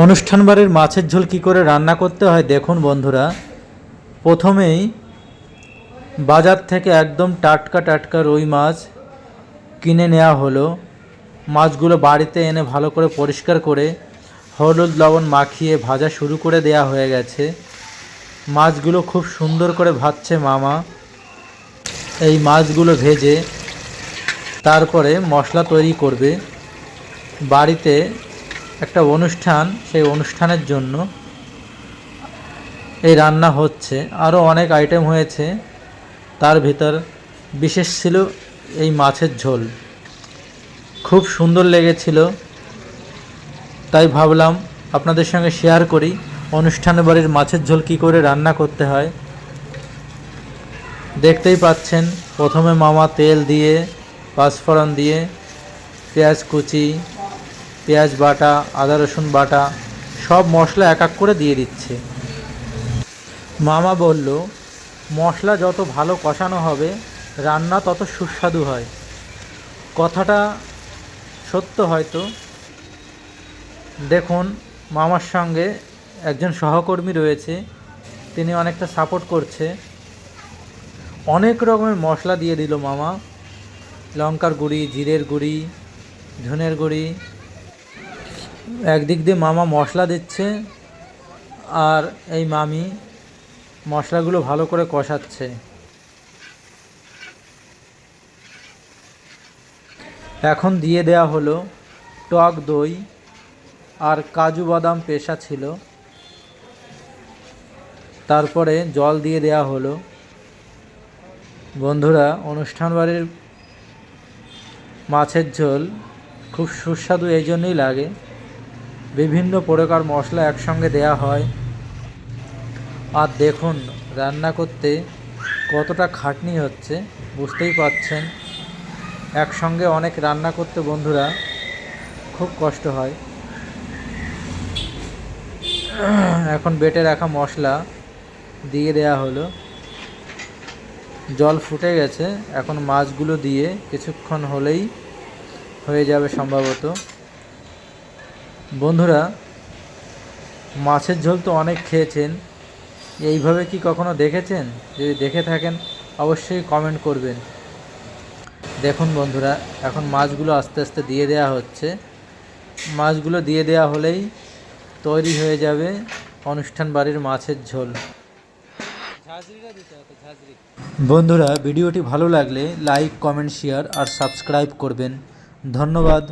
অনুষ্ঠান বাড়ির মাছের ঝোল কী করে রান্না করতে হয় দেখুন বন্ধুরা। প্রথমেই বাজার থেকে একদম টাটকা টাটকা রুই মাছ কিনে নেওয়া হলো। মাছগুলো বাড়িতে এনে ভালো করে পরিষ্কার করে হলুদ লবণ মাখিয়ে ভাজা শুরু করে দেয়া হয়ে গেছে। মাছগুলো খুব সুন্দর করে ভাজছে মামা। এই মাছগুলো ভেজে তারপরে মশলা তৈরি করবে। বাড়িতে একটা অনুষ্ঠান, সেই অনুষ্ঠানের জন্য এই রান্না হচ্ছে। আরও অনেক আইটেম হয়েছে, তার ভিতর বিশেষ ছিল এই মাছের ঝোল। খুব সুন্দর লেগেছিল, তাই ভাবলাম আপনাদের সঙ্গে শেয়ার করি অনুষ্ঠান বাড়ির মাছের ঝোল কী করে রান্না করতে হয়। দেখতেই পাচ্ছেন, প্রথমে মামা তেল দিয়ে, পাঁচফোড়ন দিয়ে, পেঁয়াজ কুচি, পেঁয়াজ বাটা, আদা রসুন বাটা সব মশলা এক এক করে দিয়ে দিচ্ছে। মামা বলল, মশলা যত ভালো কষানো হবে রান্না তত সুস্বাদু হয়। কথাটা সত্য হয়তো। দেখুন, মামার সঙ্গে একজন সহকর্মী রয়েছে, তিনি অনেকটা সাপোর্ট করছে। অনেক রকমের মশলা দিয়ে দিল মামা। লঙ্কার গুঁড়ি, জিরের গুঁড়ি, ধনের গুঁড়ি। একদিক দিয়ে মামা মশলা দিচ্ছে আর এই মামি মশলাগুলো ভালো করে কষাচ্ছে। এখন দিয়ে দেয়া হলো টক দই আর কাজু বাদাম পেশা ছিল। তারপরে জল দিয়ে দেয়া হলো। বন্ধুরা, অনুষ্ঠান বাড়ির মাছের ঝোল খুব সুস্বাদু এই জন্যই লাগে, বিভিন্ন প্রকার মশলা একসঙ্গে দেয়া হয়। আর দেখুন রান্না করতে কতটা খাটনি হচ্ছে, বুঝতেই পারছেন। একসঙ্গে অনেক রান্না করতে বন্ধুরা খুব কষ্ট হয়। এখন বেটে রাখা মশলা দিয়ে দেয়া হলো। জল ফুটে গেছে, এখন মাছগুলো দিয়ে কিছুক্ষণ হলেই হয়ে যাবে সম্ভবত। বন্ধুরা, মাছের ঝোল তো অনেক খেয়েছেন, এইভাবে কি কখনো দেখেছেন? যদি দেখে থাকেন অবশ্যই কমেন্ট করবেন। দেখুন বন্ধুরা, এখন মাছগুলো আস্তে আস্তে দিয়ে দেয়া হচ্ছে। মাছগুলো দিয়ে দেয়া হলেই তৈরি হয়ে যাবে অনুষ্ঠান বাড়ির মাছের ঝোল। বন্ধুরা, ভিডিওটি ভালো লাগলে লাইক, কমেন্ট, শেয়ার আর সাবস্ক্রাইব করবেন। ধন্যবাদ।